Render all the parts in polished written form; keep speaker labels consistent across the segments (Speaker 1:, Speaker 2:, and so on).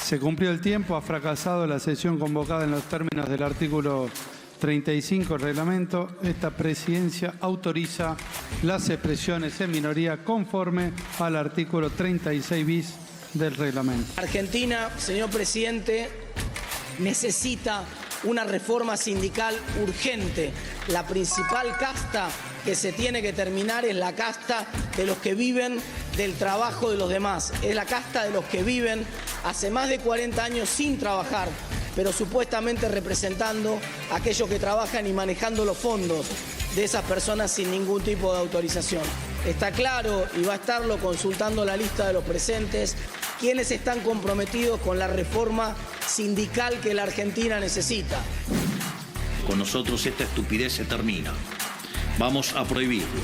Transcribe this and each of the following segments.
Speaker 1: Se cumplió el tiempo, ha fracasado la sesión convocada en los términos del artículo 35 del reglamento. Esta presidencia autoriza las expresiones en minoría conforme al artículo 36 bis del reglamento.
Speaker 2: Argentina, señor presidente, necesita una reforma sindical urgente. La principal casta que se tiene que terminar es la casta de los que viven del trabajo de los demás. Es la casta de los que viven hace más de 40 años sin trabajar, pero supuestamente representando a aquellos que trabajan y manejando los fondos de esas personas sin ningún tipo de autorización. Está claro, y va a estarlo consultando la lista de los presentes, quienes están comprometidos con la reforma sindical que la Argentina necesita.
Speaker 3: Con nosotros esta estupidez se termina. Vamos a prohibirlo.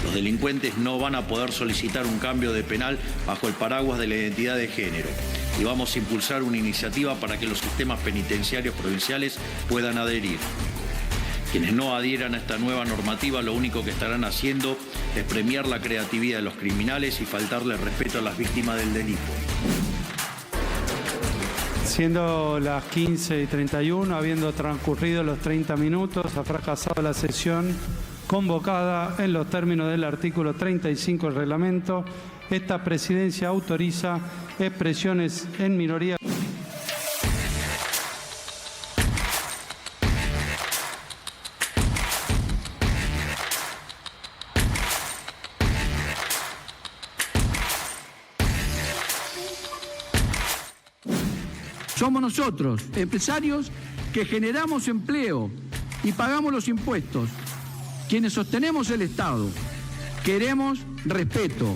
Speaker 3: Los delincuentes no van a poder solicitar un cambio de penal bajo el paraguas de la identidad de género. Y vamos a impulsar una iniciativa para que los sistemas penitenciarios provinciales puedan adherir. Quienes no adhieran a esta nueva normativa lo único que estarán haciendo es premiar la creatividad de los criminales y faltarle respeto a las víctimas del delito.
Speaker 1: Siendo las 15:31, habiendo transcurrido los 30 minutos, ha fracasado la sesión convocada en los términos del artículo 35 del reglamento. Esta presidencia autoriza expresiones en minoría.
Speaker 4: Somos nosotros, empresarios, que generamos empleo y pagamos los impuestos, quienes sostenemos el Estado. Queremos respeto,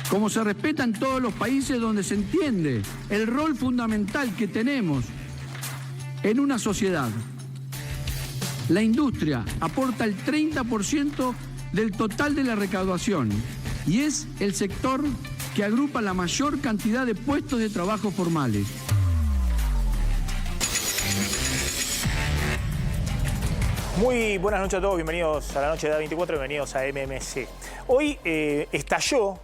Speaker 4: como se respeta en todos los países donde se entiende el rol fundamental que tenemos en una sociedad. La industria aporta el 30% del total de la recaudación y es el sector que agrupa la mayor cantidad de puestos de trabajo formales.
Speaker 5: Muy buenas noches a todos, bienvenidos a la noche de A24, bienvenidos a MMC. Hoy estalló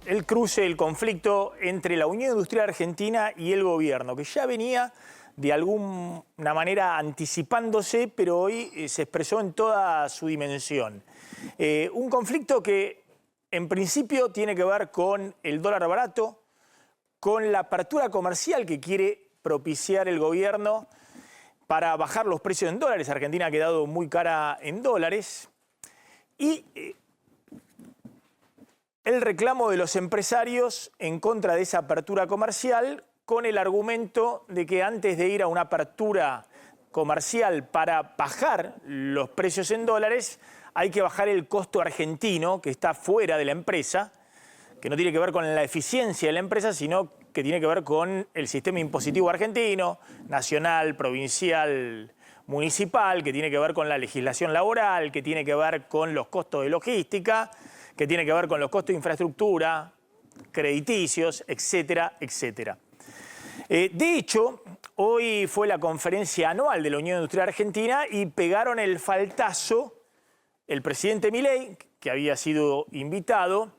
Speaker 5: el cruce, el conflicto entre la Unión Industrial Argentina y el gobierno, que ya venía de alguna manera anticipándose, pero hoy se expresó en toda su dimensión. Un conflicto que en principio tiene que ver con el dólar barato, con la apertura comercial que quiere propiciar el gobierno para bajar los precios en dólares. Argentina ha quedado muy cara en dólares. Y el reclamo de los empresarios en contra de esa apertura comercial, con el argumento de que antes de ir a una apertura comercial para bajar los precios en dólares, hay que bajar el costo argentino, que está fuera de la empresa, que no tiene que ver con la eficiencia de la empresa, sino que tiene que ver con el sistema impositivo argentino, nacional, provincial, municipal, que tiene que ver con la legislación laboral, que tiene que ver con los costos de logística, que tiene que ver con los costos de infraestructura, crediticios, etcétera, etcétera. De hecho, hoy fue la conferencia anual de la Unión Industrial Argentina y pegaron el faltazo el presidente Milei, que había sido invitado,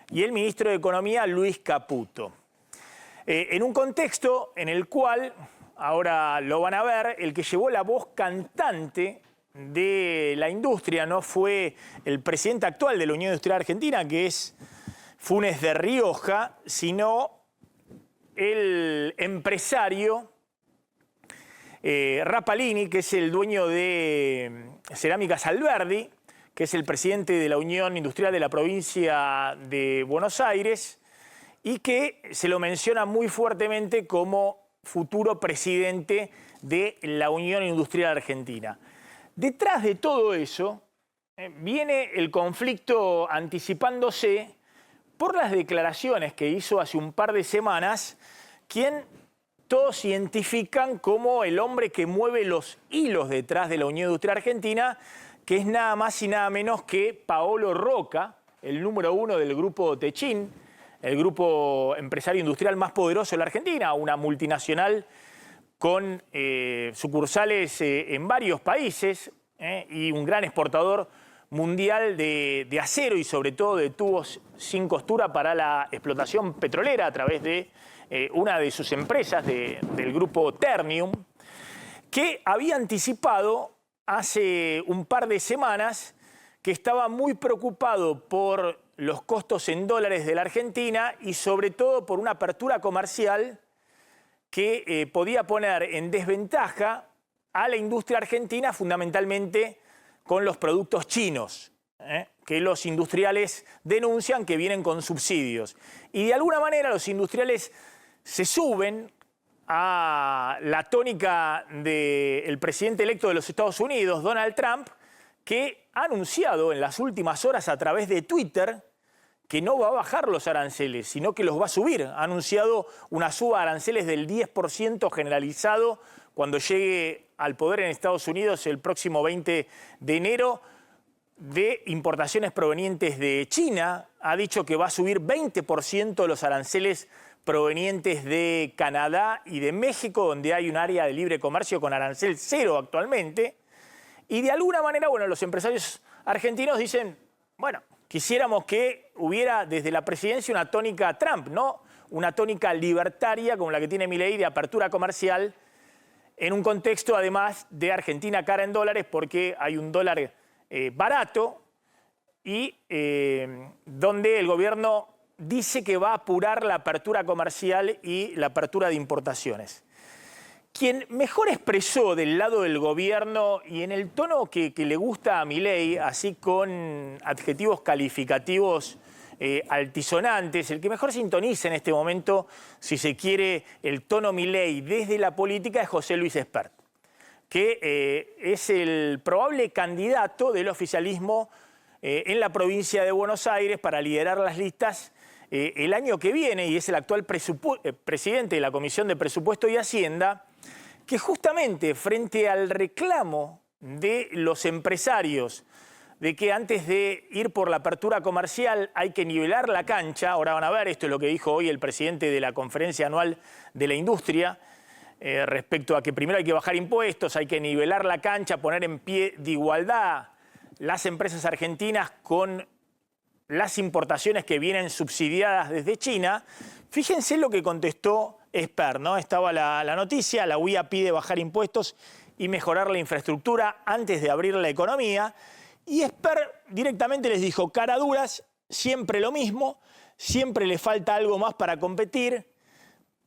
Speaker 5: y el ministro de Economía, Luis Caputo. En un contexto en el cual, ahora lo van a ver, el que llevó la voz cantante de la industria no fue el presidente actual de la Unión Industrial Argentina, que es Funes de Rioja, sino el empresario Rapalini, que es el dueño de Cerámicas Alberdi, que es el presidente de la Unión Industrial de la provincia de Buenos Aires, y que se lo menciona muy fuertemente como futuro presidente de la Unión Industrial Argentina. Detrás de todo eso viene el conflicto anticipándose por las declaraciones que hizo hace un par de semanas, quien todos identifican como el hombre que mueve los hilos detrás de la Unión Industrial Argentina, que es nada más y nada menos que Paolo Roca, el número 1 del grupo Techin, el grupo empresario industrial más poderoso de la Argentina, una multinacional con sucursales en varios países y un gran exportador mundial de acero y sobre todo de tubos sin costura para la explotación petrolera a través de una de sus empresas del grupo Ternium, que había anticipado hace un par de semanas que estaba muy preocupado por los costos en dólares de la Argentina y sobre todo por una apertura comercial que podía poner en desventaja a la industria argentina, fundamentalmente con los productos chinos, que los industriales denuncian que vienen con subsidios. Y de alguna manera los industriales se suben a la tónica del presidente electo de los Estados Unidos, Donald Trump, que ha anunciado en las últimas horas a través de Twitter que no va a bajar los aranceles, sino que los va a subir. Ha anunciado una suba de aranceles del 10% generalizado cuando llegue al poder en Estados Unidos el próximo 20 de enero de importaciones provenientes de China. Ha dicho que va a subir 20% los aranceles provenientes de Canadá y de México, donde hay un área de libre comercio con arancel cero actualmente. Y de alguna manera, bueno, los empresarios argentinos dicen, bueno, quisiéramos que hubiera desde la presidencia una tónica Trump, ¿no? Una tónica libertaria como la que tiene Milei de apertura comercial, en un contexto además de Argentina cara en dólares porque hay un dólar barato y donde el gobierno dice que va a apurar la apertura comercial y la apertura de importaciones. Quien mejor expresó del lado del gobierno y en el tono que le gusta a Milei, así con adjetivos calificativos altisonantes, el que mejor sintoniza en este momento, si se quiere, el tono Milei desde la política es José Luis Espert, que es el probable candidato del oficialismo en la provincia de Buenos Aires para liderar las listas el año que viene y es el actual presidente de la Comisión de Presupuesto y Hacienda, que justamente frente al reclamo de los empresarios de que antes de ir por la apertura comercial hay que nivelar la cancha, ahora van a ver, esto es lo que dijo hoy el presidente de la Conferencia Anual de la Industria, respecto a que primero hay que bajar impuestos, hay que nivelar la cancha, poner en pie de igualdad las empresas argentinas con las importaciones que vienen subsidiadas desde China. Fíjense lo que contestó Espert, ¿no? Estaba la noticia, la UIA pide bajar impuestos y mejorar la infraestructura antes de abrir la economía. Y Espert directamente les dijo, caraduras, siempre lo mismo, siempre le falta algo más para competir,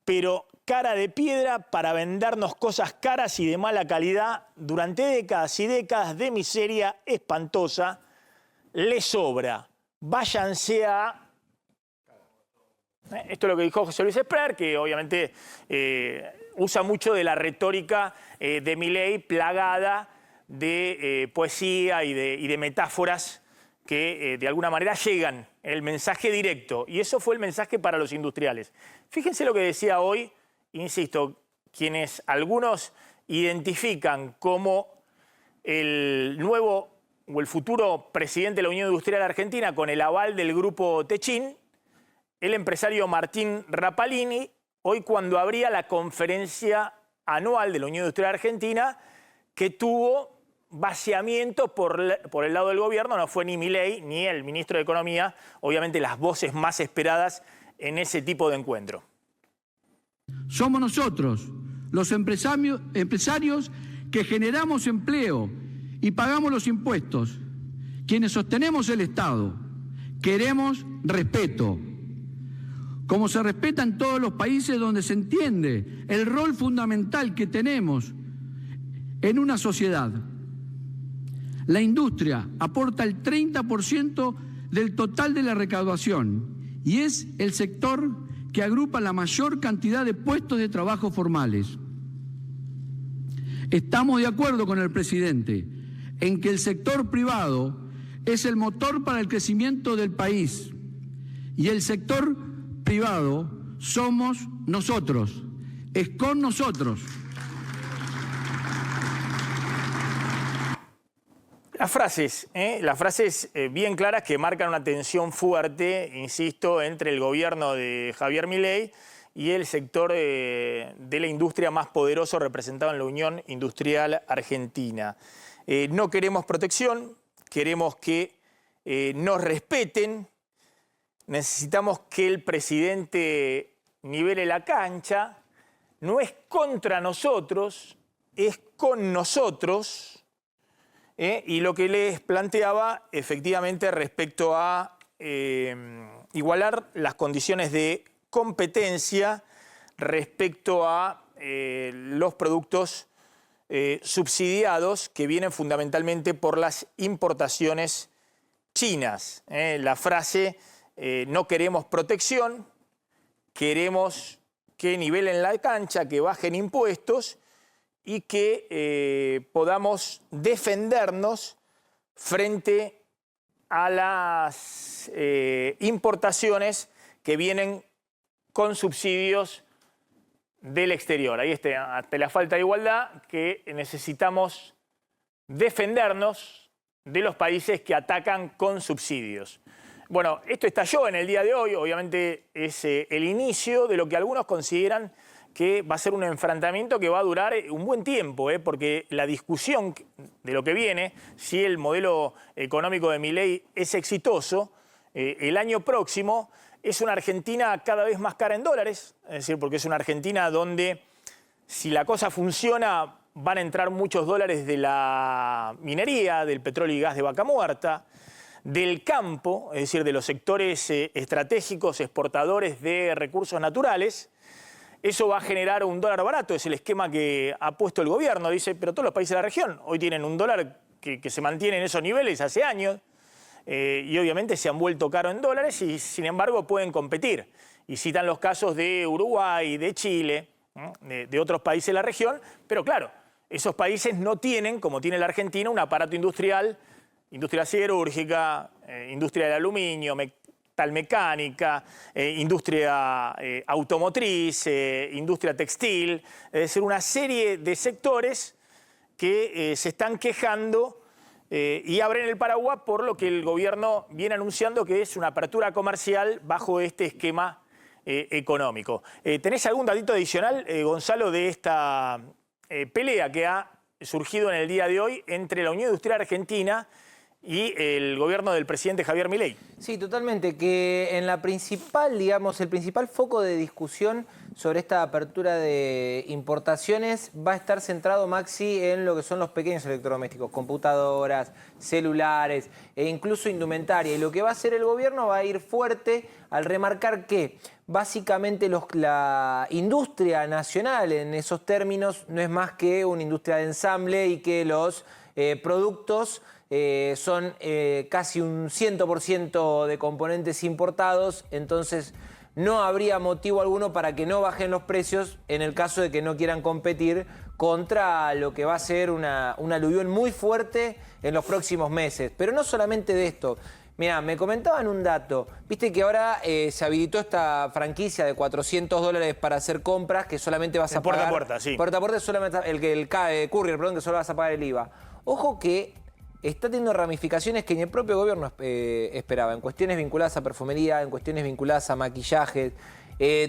Speaker 5: pero cara de piedra para vendernos cosas caras y de mala calidad durante décadas y décadas de miseria espantosa, le sobra. Váyanse a... Esto es lo que dijo José Luis Espert, que obviamente usa mucho de la retórica de Milei plagada de poesía y de metáforas que de alguna manera llegan, el mensaje directo. Y eso fue el mensaje para los industriales. Fíjense lo que decía hoy, insisto, quienes algunos identifican como el nuevo o el futuro presidente de la Unión Industrial Argentina con el aval del grupo Techin, el empresario Martín Rapalini, hoy cuando abría la conferencia anual de la Unión Industrial Argentina, que tuvo vaciamiento por el lado del gobierno, no fue ni Milei ni el ministro de Economía, obviamente las voces más esperadas en ese tipo de encuentro.
Speaker 4: Somos nosotros, los empresarios que generamos empleo y pagamos los impuestos, quienes sostenemos el Estado. Queremos respeto, como se respeta en todos los países donde se entiende el rol fundamental que tenemos en una sociedad. La industria aporta el 30% del total de la recaudación y es el sector que agrupa la mayor cantidad de puestos de trabajo formales. Estamos de acuerdo con el presidente en que el sector privado es el motor para el crecimiento del país y el sector privado somos nosotros, es con nosotros.
Speaker 5: Las frases bien claras que marcan una tensión fuerte, insisto, entre el gobierno de Javier Milei y el sector de la industria más poderoso representado en la Unión Industrial Argentina. No queremos protección, queremos que nos respeten, necesitamos que el presidente nivele la cancha, no es contra nosotros, es con nosotros, y lo que les planteaba efectivamente respecto a igualar las condiciones de competencia respecto a los productos subsidiados que vienen fundamentalmente por las importaciones chinas. La frase, no queremos protección, queremos que nivelen la cancha, que bajen impuestos y que podamos defendernos frente a las importaciones que vienen con subsidios del exterior. Ahí está, ante la falta de igualdad, que necesitamos defendernos de los países que atacan con subsidios. Bueno, esto estalló en el día de hoy, obviamente es el inicio de lo que algunos consideran que va a ser un enfrentamiento que va a durar un buen tiempo, porque la discusión de lo que viene, si el modelo económico de Milei es exitoso, el año próximo es una Argentina cada vez más cara en dólares, es decir, porque es una Argentina donde si la cosa funciona van a entrar muchos dólares de la minería, del petróleo y gas de Vaca Muerta, del campo, es decir, de los sectores estratégicos exportadores de recursos naturales. Eso va a generar un dólar barato, es el esquema que ha puesto el gobierno. Dice, pero todos los países de la región hoy tienen un dólar que se mantiene en esos niveles hace años y obviamente se han vuelto caro en dólares y sin embargo pueden competir. Y citan los casos de Uruguay, de Chile, de otros países de la región, pero claro, esos países no tienen, como tiene la Argentina, un aparato industrial, industria siderúrgica, industria del aluminio, metalmecánica, industria automotriz, industria textil, es decir, una serie de sectores que se están quejando y abren el paraguas por lo que el gobierno viene anunciando que es una apertura comercial bajo este esquema económico. ¿Tenés algún datito adicional, Gonzalo, de esta pelea que ha surgido en el día de hoy entre la Unión Industrial Argentina y el gobierno del presidente Javier Milei?
Speaker 6: Sí, totalmente, que en la principal, digamos, el principal foco de discusión sobre esta apertura de importaciones va a estar centrado, Maxi, en lo que son los pequeños electrodomésticos, computadoras, celulares e incluso indumentaria. Y lo que va a hacer el gobierno va a ir fuerte al remarcar que básicamente la industria nacional en esos términos no es más que una industria de ensamble y que los productos son casi un 100% de componentes importados, entonces no habría motivo alguno para que no bajen los precios en el caso de que no quieran competir contra lo que va a ser una aluvión muy fuerte en los próximos meses. Pero no solamente de esto. Mirá, me comentaban un dato. Viste que ahora se habilitó esta franquicia de $400 para hacer compras que solamente vas a pagar...
Speaker 5: Puerta a puerta, sí.
Speaker 6: Puerta a puerta, solamente el courier, perdón, que solo vas a pagar el IVA. Ojo que está teniendo ramificaciones que ni el propio gobierno esperaba, en cuestiones vinculadas a perfumería, en cuestiones vinculadas a maquillaje,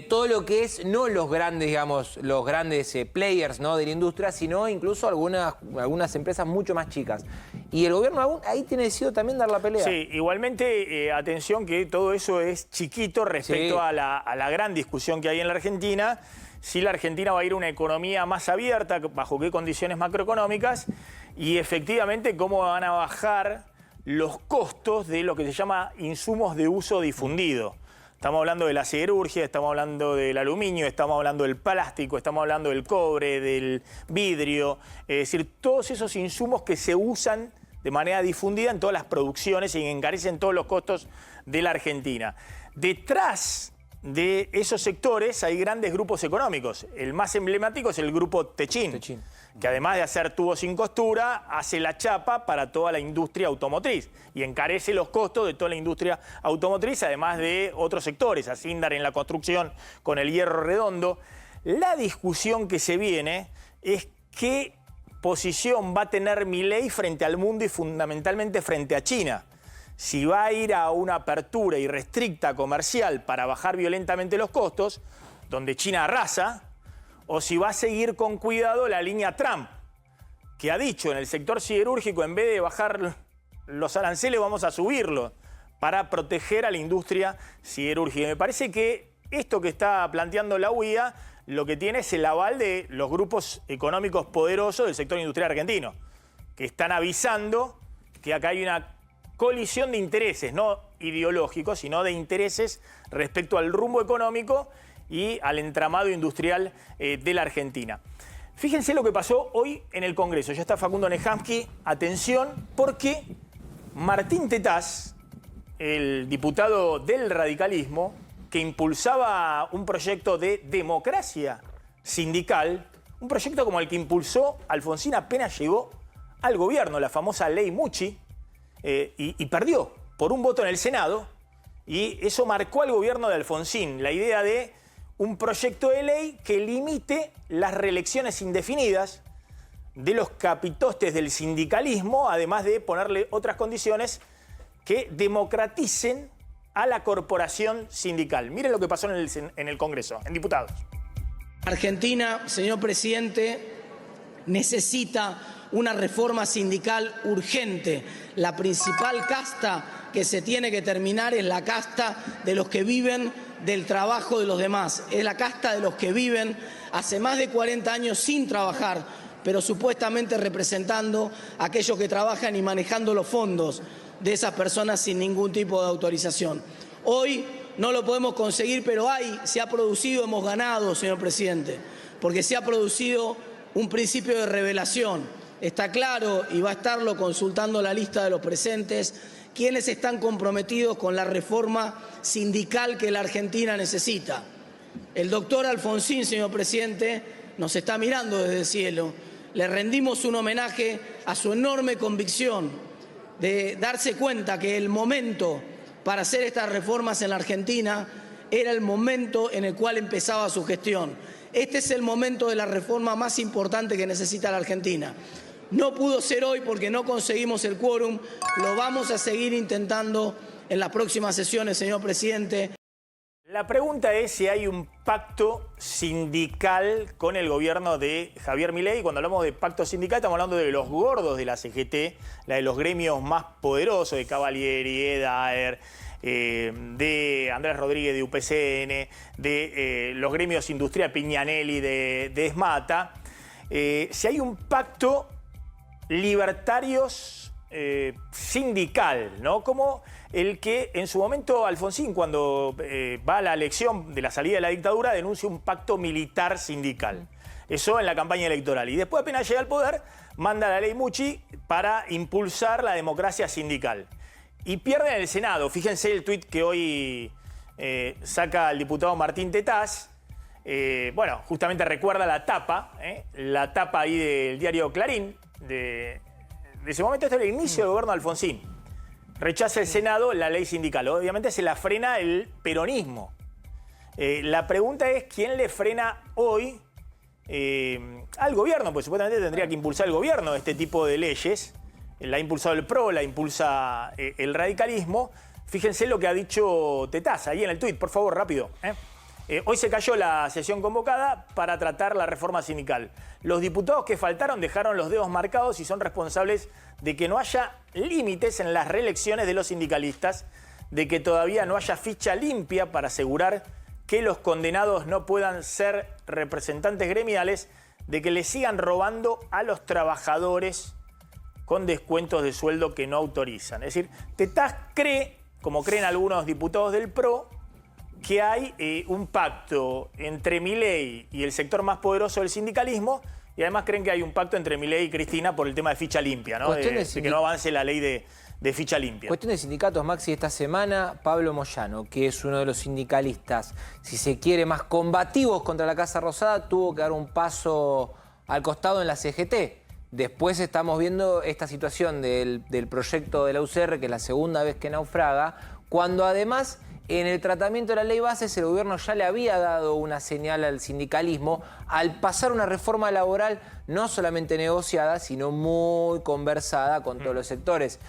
Speaker 6: todo lo que es, no los grandes, digamos, los grandes players, ¿no?, de la industria, sino incluso algunas empresas mucho más chicas. Y el gobierno ahí tiene decidido también dar la pelea.
Speaker 5: Sí, igualmente, atención que todo eso es chiquito respecto a la gran discusión que hay en la Argentina. Si la Argentina va a ir a una economía más abierta, bajo qué condiciones macroeconómicas, y efectivamente cómo van a bajar los costos de lo que se llama insumos de uso difundido. Estamos hablando de la siderurgia, estamos hablando del aluminio, estamos hablando del plástico, estamos hablando del cobre, del vidrio, es decir, todos esos insumos que se usan de manera difundida en todas las producciones y encarecen todos los costos de la Argentina. Detrás de esos sectores hay grandes grupos económicos. El más emblemático es el grupo Techin, que además de hacer tubos sin costura, hace la chapa para toda la industria automotriz y encarece los costos de toda la industria automotriz, además de otros sectores, Asindar en la construcción con el hierro redondo. La discusión que se viene es qué posición va a tener Milei frente al mundo y fundamentalmente frente a China. Si va a ir a una apertura irrestricta comercial para bajar violentamente los costos, donde China arrasa, o si va a seguir con cuidado la línea Trump, que ha dicho en el sector siderúrgico, en vez de bajar los aranceles vamos a subirlos para proteger a la industria siderúrgica. Me parece que esto que está planteando la UIA lo que tiene es el aval de los grupos económicos poderosos del sector industrial argentino, que están avisando que acá hay una colisión de intereses, no ideológicos, sino de intereses respecto al rumbo económico y al entramado industrial de la Argentina. Fíjense lo que pasó hoy en el Congreso. Ya está Facundo Nejamsky. Atención, porque Martín Tetaz, el diputado del radicalismo, que impulsaba un proyecto de democracia sindical, un proyecto como el que impulsó Alfonsín apenas llegó al gobierno, la famosa ley Mucci, y perdió por un voto en el Senado, y eso marcó al gobierno de Alfonsín, la idea de un proyecto de ley que limite las reelecciones indefinidas de los capitostes del sindicalismo, además de ponerle otras condiciones que democraticen a la corporación sindical. Miren lo que pasó en el Congreso, en diputados.
Speaker 2: Argentina, señor presidente, necesita una reforma sindical urgente. La principal casta que se tiene que terminar es la casta de los que viven del trabajo de los demás. Es la casta de los que viven hace más de 40 años sin trabajar, pero supuestamente representando a aquellos que trabajan y manejando los fondos de esas personas sin ningún tipo de autorización. Hoy no lo podemos conseguir, pero se ha producido, hemos ganado, señor presidente, porque se ha producido un principio de revelación. Está claro, y va a estarlo consultando la lista de los presentes, quienes están comprometidos con la reforma sindical que la Argentina necesita. El doctor Alfonsín, señor presidente, nos está mirando desde el cielo. Le rendimos un homenaje a su enorme convicción de darse cuenta que el momento para hacer estas reformas en la Argentina era el momento en el cual empezaba su gestión. Este es el momento de la reforma más importante que necesita la Argentina. No pudo ser hoy porque no conseguimos el quórum. Lo vamos a seguir intentando en las próximas sesiones, señor presidente.
Speaker 5: La pregunta es si hay un pacto sindical con el gobierno de Javier Milei. Cuando hablamos de pacto sindical estamos hablando de los gordos de la CGT, la de los gremios más poderosos, de Cavalieri, Edaer, de Andrés Rodríguez de UPCN, de los gremios industrial Piñanelli de ESMATA. Si hay un pacto libertarios sindical, ¿no? Como el que en su momento Alfonsín, cuando va a la elección de la salida de la dictadura, denuncia un pacto militar sindical. Eso en la campaña electoral. Y después, apenas llega al poder, manda la ley Mucci para impulsar la democracia sindical. Y pierde en el Senado. Fíjense el tuit que hoy saca el diputado Martín Tetaz. Bueno, justamente recuerda la tapa ahí del diario Clarín, de ese momento. Este es el inicio del gobierno de Alfonsín. Rechaza el Senado la ley sindical. Obviamente se la frena el peronismo. La pregunta es quién le frena hoy al gobierno, pues supuestamente tendría que impulsar el gobierno este tipo de leyes. La ha impulsado el PRO, la impulsa el radicalismo. Fíjense lo que ha dicho Tetaz ahí en el tuit, por favor, rápido. Hoy se cayó la sesión convocada para tratar la reforma sindical. Los diputados que faltaron dejaron los dedos marcados y son responsables de que no haya límites en las reelecciones de los sindicalistas, de que todavía no haya ficha limpia para asegurar que los condenados no puedan ser representantes gremiales, de que le sigan robando a los trabajadores con descuentos de sueldo que no autorizan. Es decir, Tetaz cree, como creen algunos diputados del PRO, que hay un pacto entre Milei y el sector más poderoso del sindicalismo, y además creen que hay un pacto entre Milei y Cristina por el tema de ficha limpia, ¿no? De que no avance la ley de ficha limpia.
Speaker 6: Cuestión de sindicatos, Maxi, esta semana Pablo Moyano, que es uno de los sindicalistas, si se quiere, más combativos contra la Casa Rosada, tuvo que dar un paso al costado en la CGT. Después estamos viendo esta situación del proyecto de la UCR, que es la segunda vez que naufraga, cuando además en el tratamiento de la ley bases el gobierno ya le había dado una señal al sindicalismo al pasar una reforma laboral no solamente negociada, sino muy conversada con todos los sectores.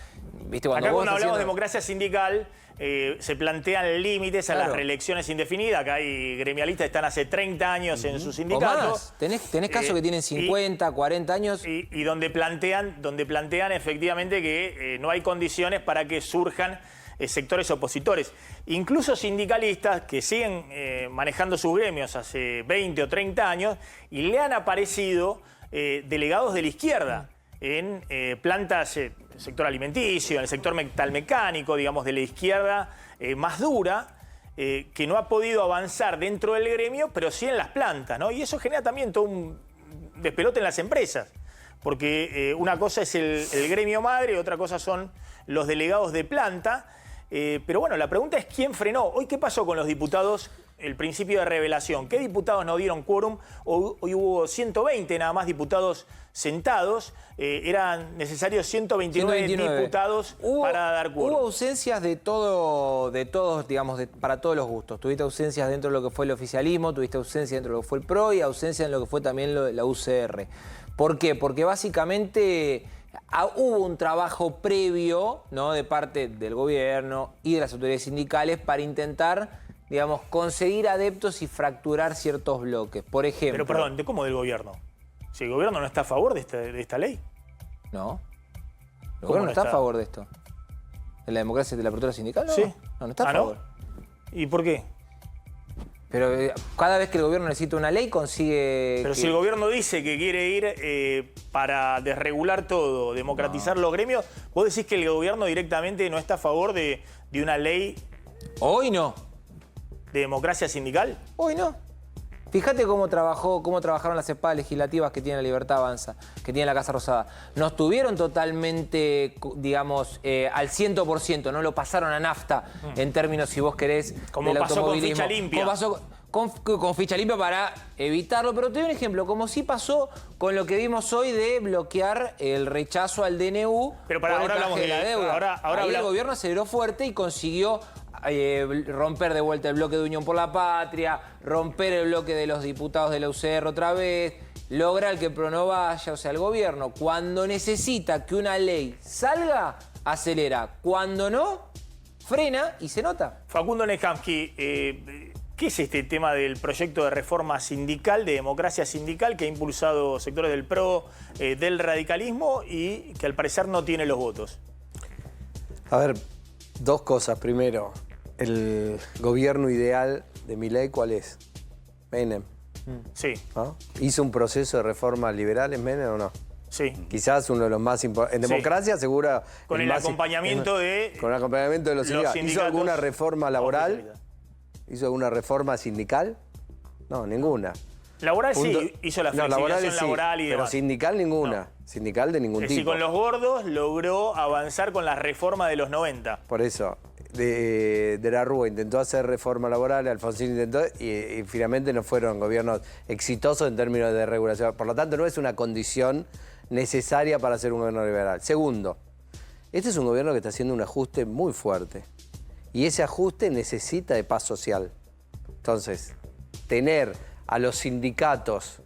Speaker 6: ¿Viste?
Speaker 5: Acá cuando hablamos de democracia sindical, se plantean límites a las reelecciones indefinidas. Acá hay gremialistas que están hace 30 años en su sindicato.
Speaker 6: O más. Tenés casos que tienen 50, 40 años.
Speaker 5: Y donde plantean efectivamente que no hay condiciones para que surjan sectores opositores. Incluso sindicalistas que siguen manejando sus gremios hace 20 o 30 años y le han aparecido delegados de la izquierda en plantas, el sector alimenticio, en el sector metalmecánico, digamos, de la izquierda más dura, que no ha podido avanzar dentro del gremio, pero sí en las plantas, ¿no? Y eso genera también todo un despelote en las empresas, porque una cosa es el gremio madre, otra cosa son los delegados de planta. Pero bueno, la pregunta es quién frenó. Hoy, ¿qué pasó con los diputados? El principio de revelación. ¿Qué diputados no dieron quórum? Hoy hubo 120 nada más diputados sentados. Eran necesarios 129 diputados para dar quórum.
Speaker 6: Hubo ausencias de todos, digamos, para todos los gustos. Tuviste ausencias dentro de lo que fue el oficialismo, tuviste ausencias dentro de lo que fue el PRO y ausencias en lo que fue también la UCR. ¿Por qué? Porque básicamente hubo un trabajo previo, ¿no?, de parte del gobierno y de las autoridades sindicales para intentar, digamos, conseguir adeptos y fracturar ciertos bloques. Por ejemplo...
Speaker 5: Pero perdón, ¿cómo del gobierno? Si el gobierno no está a favor de esta ley.
Speaker 6: No. El gobierno no está a favor de esto. ¿De la democracia de la apertura sindical? No.
Speaker 5: Sí.
Speaker 6: No está a favor.
Speaker 5: ¿No? ¿Y por qué?
Speaker 6: Pero cada vez que el gobierno necesita una ley consigue...
Speaker 5: Pero si el gobierno dice que quiere ir para desregular todo, democratizar los gremios, ¿vos decís que el gobierno directamente no está a favor de una ley?
Speaker 6: Hoy no.
Speaker 5: ¿De democracia sindical?
Speaker 6: Hoy no. Fíjate cómo trabajaron las espadas legislativas que tiene la Libertad Avanza, que tiene la Casa Rosada. No estuvieron totalmente, digamos, al 100%, no lo pasaron a nafta en términos, si vos querés,
Speaker 5: como
Speaker 6: del
Speaker 5: pasó
Speaker 6: automovilismo.
Speaker 5: con ficha limpia.
Speaker 6: Como pasó con ficha limpia para evitarlo. Pero te doy un ejemplo, como sí pasó con lo que vimos hoy de bloquear el rechazo al DNU.
Speaker 5: Pero para ahora hablamos de
Speaker 6: la deuda. Ahí el gobierno aceleró fuerte y consiguió romper de vuelta el bloque de Unión por la Patria, romper el bloque de los diputados de la UCR otra vez, lograr que el PRO no vaya. O sea, el gobierno, cuando necesita que una ley salga, acelera. Cuando no, frena y se nota.
Speaker 5: Facundo Nejamsky, ¿qué es este tema del proyecto de reforma sindical, de democracia sindical, que ha impulsado sectores del PRO, del radicalismo y que al parecer no tiene los votos?
Speaker 7: A ver, dos cosas. Primero, el gobierno ideal de Milei, ¿cuál es? Menem.
Speaker 5: Sí.
Speaker 7: ¿No? ¿Hizo un proceso de reformas liberales Menem o no?
Speaker 5: Sí.
Speaker 7: Quizás uno de los más importantes. En democracia, seguro.
Speaker 5: Con el acompañamiento de...
Speaker 7: Con el acompañamiento de los sindicatos. ¿Hizo alguna reforma laboral? ¿Hizo alguna reforma sindical? No, ninguna.
Speaker 5: Laboral sí, hizo la flexibilización laboral y demás.
Speaker 7: Pero sindical ninguna. No. Sindical de ningún tipo.
Speaker 5: Sí, con los gordos logró avanzar con la reforma de los 90.
Speaker 7: Por eso, de la Rúa intentó hacer reforma laboral, Alfonsín intentó, y finalmente no fueron gobiernos exitosos en términos de regulación. Por lo tanto, no es una condición necesaria para hacer un gobierno liberal. Segundo, este es un gobierno que está haciendo un ajuste muy fuerte. Y ese ajuste necesita de paz social. Entonces, tener a los sindicatos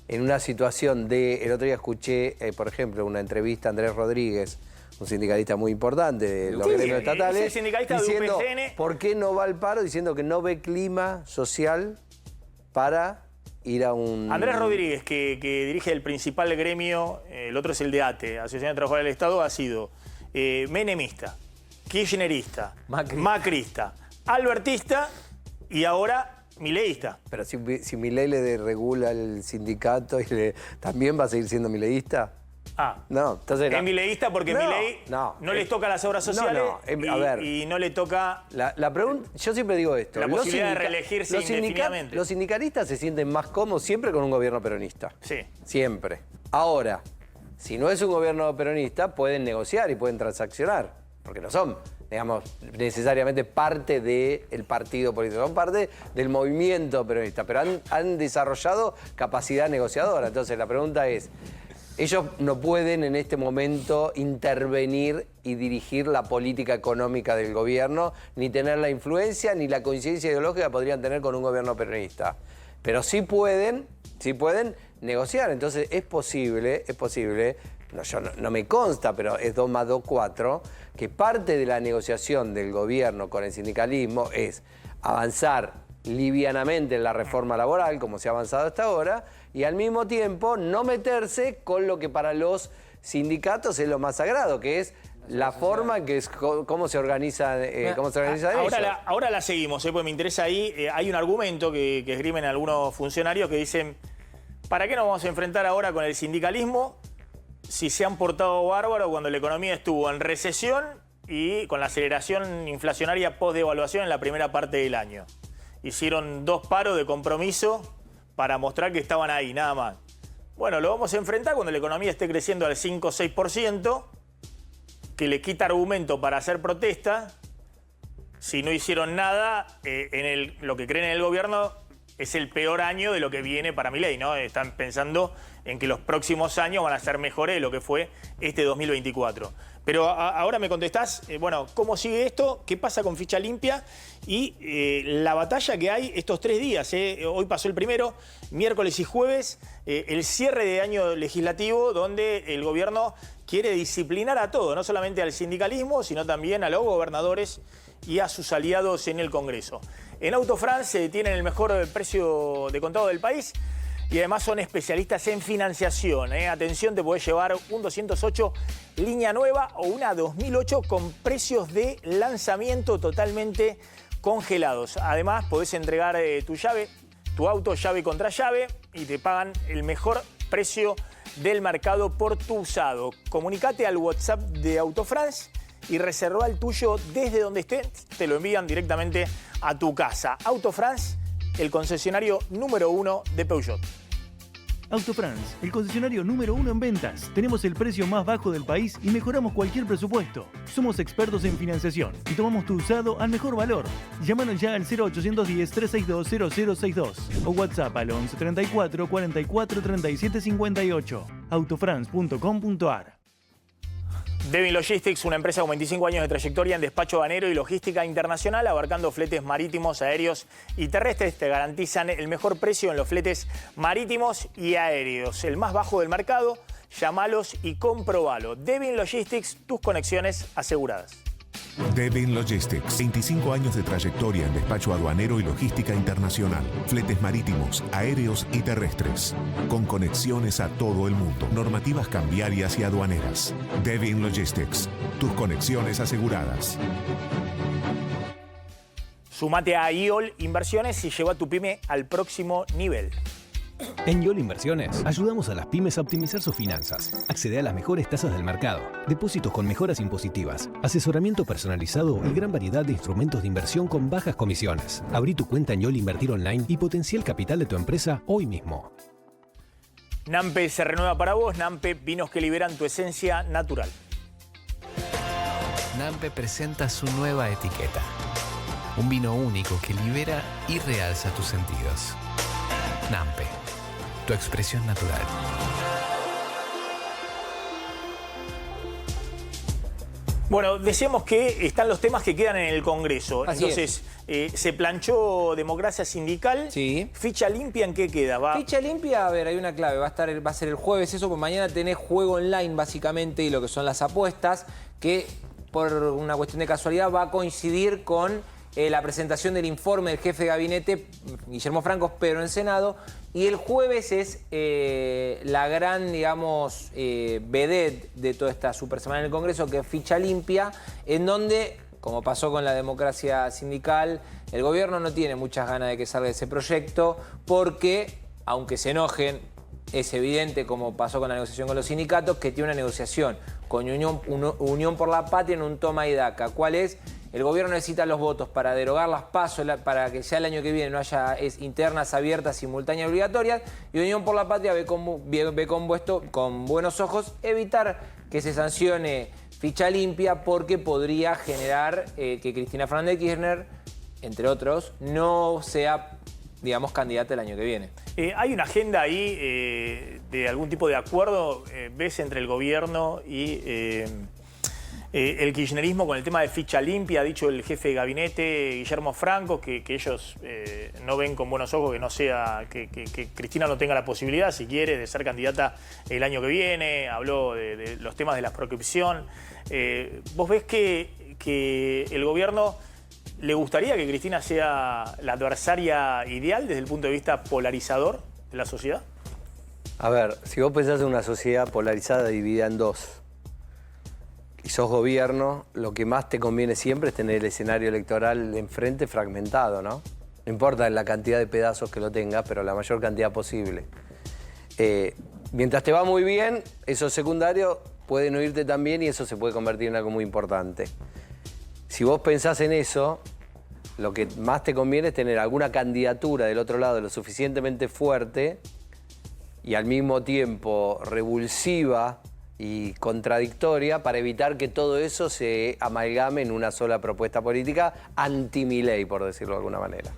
Speaker 7: en una situación de... El otro día escuché, por ejemplo, una entrevista a Andrés Rodríguez, un sindicalista muy importante de los gremios estatales,
Speaker 5: ese sindicalista
Speaker 7: diciendo,
Speaker 5: de UPCN.
Speaker 7: ¿por qué no va al paro? Diciendo que no ve clima social para ir a un...
Speaker 5: Andrés Rodríguez, que dirige el principal gremio, el otro es el de ATE, Asociación de Trabajadores del Estado, ha sido menemista, kirchnerista, macrista, albertista y ahora mileísta.
Speaker 7: Pero si Milei le regula el sindicato, ¿también va a seguir siendo mileísta? No, entonces...
Speaker 5: Es mileísta porque Milei no les toca las obras sociales y no le toca...
Speaker 7: La pregunta, yo siempre digo esto.
Speaker 5: La posibilidad de reelegirse indefinidamente.
Speaker 7: Los sindicalistas se sienten más cómodos siempre con un gobierno peronista.
Speaker 5: Sí.
Speaker 7: Siempre. Ahora, si no es un gobierno peronista, pueden negociar y pueden transaccionar. Porque no son, digamos, necesariamente parte del partido político. Son parte del movimiento peronista. Pero han desarrollado capacidad negociadora. Entonces, la pregunta es... ellos no pueden en este momento intervenir y dirigir la política económica del gobierno, ni tener la influencia ni la coincidencia ideológica que podrían tener con un gobierno peronista. Pero sí pueden negociar. Entonces es posible, no me consta, pero es 2 más 2, 4, que parte de la negociación del gobierno con el sindicalismo es avanzar livianamente en la reforma laboral, como se ha avanzado hasta ahora, y al mismo tiempo no meterse con lo que para los sindicatos es lo más sagrado, que es la forma en que es cómo se organiza,
Speaker 5: ahora la seguimos, porque me interesa ahí. Hay un argumento que esgrimen algunos funcionarios que dicen: ¿para qué nos vamos a enfrentar ahora con el sindicalismo si se han portado bárbaro cuando la economía estuvo en recesión y con la aceleración inflacionaria post-devaluación en la primera parte del año? Hicieron 2 paros de compromiso para mostrar que estaban ahí, nada más. Bueno, lo vamos a enfrentar cuando la economía esté creciendo al 5 o 6%, que le quita argumento para hacer protesta. Si no hicieron nada, lo que creen en el gobierno es el peor año de lo que viene para Milei, ¿no? Están pensando en que los próximos años van a ser mejores de lo que fue este 2024. Pero ahora me contestás, bueno, ¿cómo sigue esto? ¿Qué pasa con ficha limpia? Y la batalla que hay estos 3 días. Hoy pasó el primero, miércoles y jueves, el cierre de año legislativo, donde el gobierno quiere disciplinar a todo, no solamente al sindicalismo, sino también a los gobernadores y a sus aliados en el Congreso. En Auto France tienen el mejor precio de contado del país y además son especialistas en financiación. Atención, te podés llevar un 208 línea nueva o una 2008 con precios de lanzamiento totalmente congelados. Además, podés entregar tu llave, tu auto llave contra llave, y te pagan el mejor precio del mercado por tu usado. Comunicate al WhatsApp de Auto France y reserva el tuyo desde donde estés. Te lo envían directamente a tu casa. Auto France, el concesionario número 1 de Peugeot.
Speaker 8: Auto France, el concesionario número 1 en ventas. Tenemos el precio más bajo del país y mejoramos cualquier presupuesto. Somos expertos en financiación y tomamos tu usado al mejor valor. Llámanos ya al 0810-362-0062 o WhatsApp al 11 34 44 37 58. autofrance.com.ar.
Speaker 5: Devin Logistics, una empresa con 25 años de trayectoria en despacho aduanero y logística internacional, abarcando fletes marítimos, aéreos y terrestres. Te garantizan el mejor precio en los fletes marítimos y aéreos, el más bajo del mercado. Llámalos y comprobalo. Devin Logistics, tus conexiones aseguradas.
Speaker 9: Devin Logistics, 25 años de trayectoria en despacho aduanero y logística internacional, fletes marítimos, aéreos y terrestres, con conexiones a todo el mundo, normativas cambiarias y aduaneras. Devin Logistics, tus conexiones aseguradas.
Speaker 5: Sumate a IOL Inversiones y lleva tu pyme al próximo nivel.
Speaker 10: En YOL Inversiones ayudamos a las pymes a optimizar sus finanzas. Accede a las mejores tasas del mercado, depósitos con mejoras impositivas, asesoramiento personalizado y gran variedad de instrumentos de inversión con bajas comisiones. Abrí tu cuenta en YOL Invertir Online y potencia el capital de tu empresa hoy mismo.
Speaker 5: Nampe se renueva para vos. Nampe, vinos que liberan tu esencia natural.
Speaker 11: Nampe presenta su nueva etiqueta. Un vino único que libera y realza tus sentidos. Nampe, tu expresión natural.
Speaker 5: Bueno, decíamos que están los temas que quedan en el Congreso.
Speaker 6: Así
Speaker 5: Entonces, se planchó democracia sindical.
Speaker 6: Sí.
Speaker 5: Ficha limpia, ¿en qué queda?
Speaker 6: Ficha limpia, a ver, hay una clave. Va a ser el jueves eso, porque mañana tenés juego online, básicamente, y lo que son las apuestas, que por una cuestión de casualidad va a coincidir con la presentación del informe del jefe de gabinete, Guillermo Franco, pero en Senado. Y el jueves es la gran, digamos, vedette de toda esta super semana en el Congreso, que es Ficha Limpia, en donde, como pasó con la democracia sindical, el gobierno no tiene muchas ganas de que salga ese proyecto, porque, aunque se enojen, es evidente, como pasó con la negociación con los sindicatos, que tiene una negociación con Unión por la Patria en un toma y daca. ¿Cuál es? El gobierno necesita los votos para derogar las PASO, para que ya el año que viene no haya internas abiertas, simultáneas y obligatorias. Y Unión por la Patria ve con buenos ojos evitar que se sancione Ficha Limpia, porque podría generar que Cristina Fernández de Kirchner, entre otros, no sea, digamos, candidata el año que viene.
Speaker 5: ¿Hay una agenda ahí de algún tipo de acuerdo, ves, entre el gobierno y el kirchnerismo con el tema de ficha limpia? Ha dicho el jefe de gabinete, Guillermo Franco, que ellos no ven con buenos ojos que Cristina no tenga la posibilidad, si quiere, de ser candidata el año que viene. Habló de los temas de la proscripción. ¿Vos ves que el gobierno le gustaría que Cristina sea la adversaria ideal desde el punto de vista polarizador de la sociedad?
Speaker 7: A ver, si vos pensás en una sociedad polarizada dividida en dos y sos gobierno, lo que más te conviene siempre es tener el escenario electoral enfrente fragmentado, ¿no? No importa la cantidad de pedazos que lo tengas, pero la mayor cantidad posible. Mientras te va muy bien, esos secundarios pueden oírte también y eso se puede convertir en algo muy importante. Si vos pensás en eso, lo que más te conviene es tener alguna candidatura del otro lado lo suficientemente fuerte y al mismo tiempo revulsiva y contradictoria para evitar que todo eso se amalgame en una sola propuesta política anti-Milei, por decirlo de alguna manera.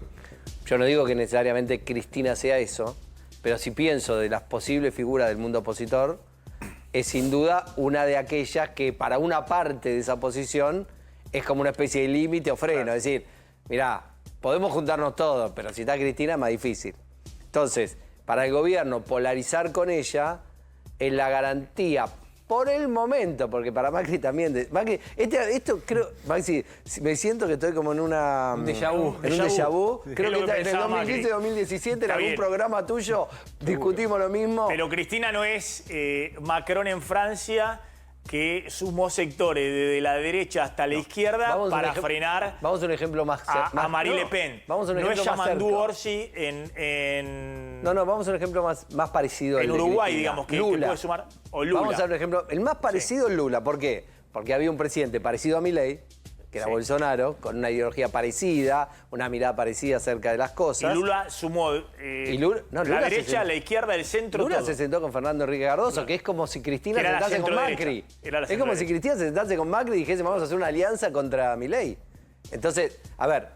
Speaker 7: Yo no digo que necesariamente Cristina sea eso, pero si pienso de las posibles figuras del mundo opositor, es sin duda una de aquellas que para una parte de esa posición es como una especie de límite o freno. Es decir, mirá, podemos juntarnos todos, pero si está Cristina es más difícil. Entonces, para el gobierno polarizar con ella es la garantía por el momento, porque para Macri también... Macri, esto creo, Maxi, me siento que estoy como en una...
Speaker 6: Un déjà vu.
Speaker 7: En un déjà vu.
Speaker 5: Sí.
Speaker 7: Creo que en el
Speaker 5: Macri.
Speaker 7: 2015-2017 en algún
Speaker 5: bien.
Speaker 7: programa tuyo discutimos lo mismo.
Speaker 5: Pero Cristina no es Macron en Francia, que sumó sectores desde la derecha hasta la izquierda para frenar
Speaker 7: vamos a un ejemplo más
Speaker 5: a Marine Le Pen.
Speaker 7: Vamos a un
Speaker 5: no
Speaker 7: ejemplo
Speaker 5: es Yamandu
Speaker 7: más
Speaker 5: Orsi en
Speaker 7: No, vamos a un ejemplo más parecido al
Speaker 5: en
Speaker 7: de
Speaker 5: Uruguay,
Speaker 7: Cristina.
Speaker 5: digamos, que
Speaker 7: Lula.
Speaker 5: puede sumar. O Lula.
Speaker 7: Vamos a ver un ejemplo. El más parecido es Lula. ¿Por qué? Porque había un presidente parecido a Milei, que era Bolsonaro, con una ideología parecida, una mirada parecida acerca de las cosas.
Speaker 5: Y Lula sumó
Speaker 7: Lula
Speaker 5: la derecha, la izquierda, el centro,
Speaker 7: Lula
Speaker 5: todo.
Speaker 7: se sentó con Fernando Enrique Cardoso, que es como si Cristina
Speaker 5: Que era la
Speaker 7: se sentase con Macri.
Speaker 5: centro-derecha.
Speaker 7: Es como si Cristina se sentase con Macri y dijese vamos a hacer una alianza contra Milei. Entonces, a ver,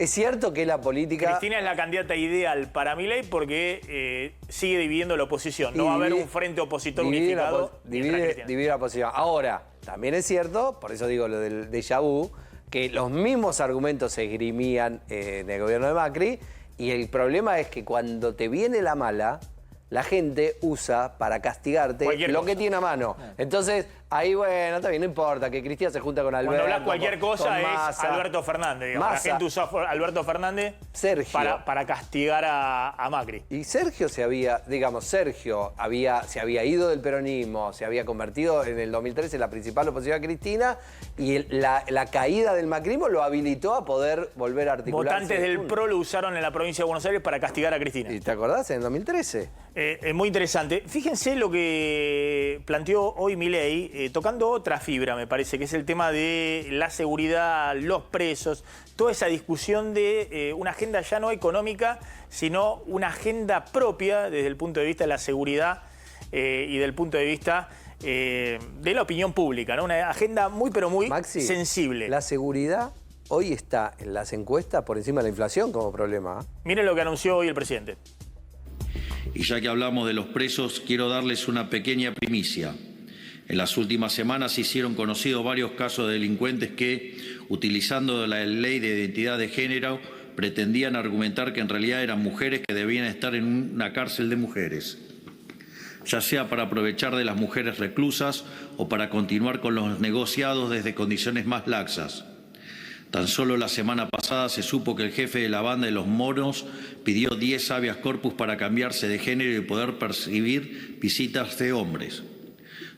Speaker 7: es cierto que la política...
Speaker 5: Cristina es la candidata ideal para Milei porque sigue dividiendo la oposición. No va a haber un frente opositor unificado.
Speaker 7: Divide la oposición. Ahora, también es cierto, por eso digo lo del déjà vu, que los mismos argumentos se esgrimían en el gobierno de Macri y el problema es que cuando te viene la mala, la gente usa para castigarte lo que tiene a mano. Entonces, ahí, bueno, también no importa, que Cristina se junta con Alberto.
Speaker 5: Cuando hablas cualquier cosa es
Speaker 7: Massa.
Speaker 5: Alberto Fernández. Digamos. La gente usó a Alberto Fernández para castigar a Macri.
Speaker 7: Y Sergio se había ido del peronismo, se había convertido en el 2013 en la principal oposición a Cristina y la caída del macrismo lo habilitó a poder volver a articularse.
Speaker 5: Votantes del PRO lo usaron en la provincia de Buenos Aires para castigar a Cristina.
Speaker 7: ¿Y te acordás? En el 2013.
Speaker 5: Muy interesante. Fíjense lo que planteó hoy Milei, tocando otra fibra, me parece, que es el tema de la seguridad, los presos, toda esa discusión de una agenda ya no económica, sino una agenda propia desde el punto de vista de la seguridad y del punto de vista de la opinión pública, ¿no? Una agenda muy, pero muy sensible.
Speaker 7: La seguridad hoy está en las encuestas por encima de la inflación como problema.
Speaker 5: Miren lo que anunció hoy el presidente.
Speaker 3: Y ya que hablamos de los presos, quiero darles una pequeña primicia. En las últimas semanas se hicieron conocidos varios casos de delincuentes que, utilizando la ley de identidad de género, pretendían argumentar que en realidad eran mujeres que debían estar en una cárcel de mujeres, ya sea para aprovechar de las mujeres reclusas o para continuar con los negociados desde condiciones más laxas. Tan solo la semana pasada se supo que el jefe de la banda de los moros pidió 10 habeas corpus para cambiarse de género y poder percibir visitas de hombres.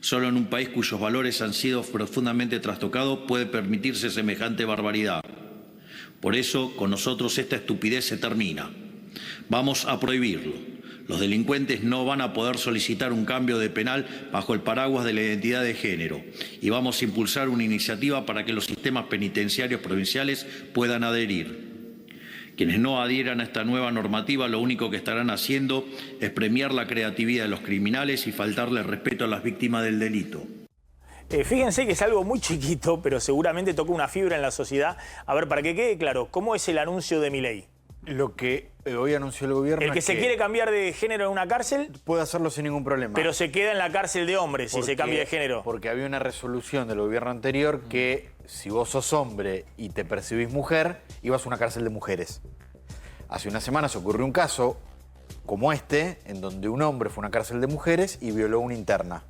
Speaker 3: Solo en un país cuyos valores han sido profundamente trastocados puede permitirse semejante barbaridad. Por eso, con nosotros esta estupidez se termina. Vamos a prohibirlo. Los delincuentes no van a poder solicitar un cambio de penal bajo el paraguas de la identidad de género y vamos a impulsar una iniciativa para que los sistemas penitenciarios provinciales puedan adherir. Quienes no adhieran a esta nueva normativa lo único que estarán haciendo es premiar la creatividad de los criminales y faltarle respeto a las víctimas del delito.
Speaker 5: Fíjense que es algo muy chiquito, pero seguramente toca una fibra en la sociedad. A ver, para que quede claro, ¿cómo es el anuncio de Milei?
Speaker 12: Lo que hoy anunció el gobierno
Speaker 5: El que
Speaker 12: es
Speaker 5: se quiere cambiar de género en una cárcel
Speaker 12: puede hacerlo sin ningún problema.
Speaker 5: pero se queda en la cárcel de hombres si se cambia de género.
Speaker 12: Porque había una resolución del gobierno anterior que si vos sos hombre y te percibís mujer, ibas a una cárcel de mujeres. Hace unas semanas ocurrió un caso como este, en donde un hombre fue a una cárcel de mujeres y violó a una interna.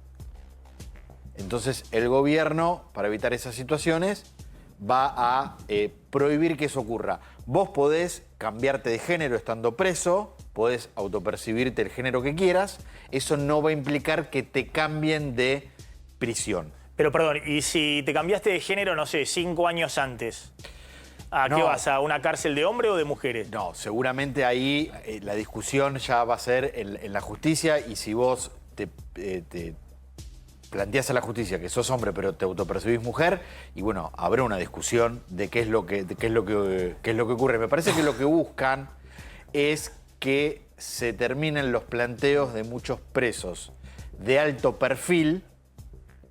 Speaker 12: Entonces el gobierno, para evitar esas situaciones, va a prohibir que eso ocurra. Vos podés cambiarte de género estando preso, podés autopercibirte el género que quieras, eso no va a implicar que te cambien de prisión.
Speaker 5: Pero perdón, ¿y si te cambiaste de género, no sé, 5 años antes? ¿A qué vas? ¿A una cárcel de hombres o de mujeres?
Speaker 12: No, seguramente ahí la discusión ya va a ser en la justicia y si vos te planteás a la justicia que sos hombre pero te autopercibís mujer y bueno, habrá una discusión de qué es lo que ocurre. Me parece que lo que buscan es que se terminen los planteos de muchos presos de alto perfil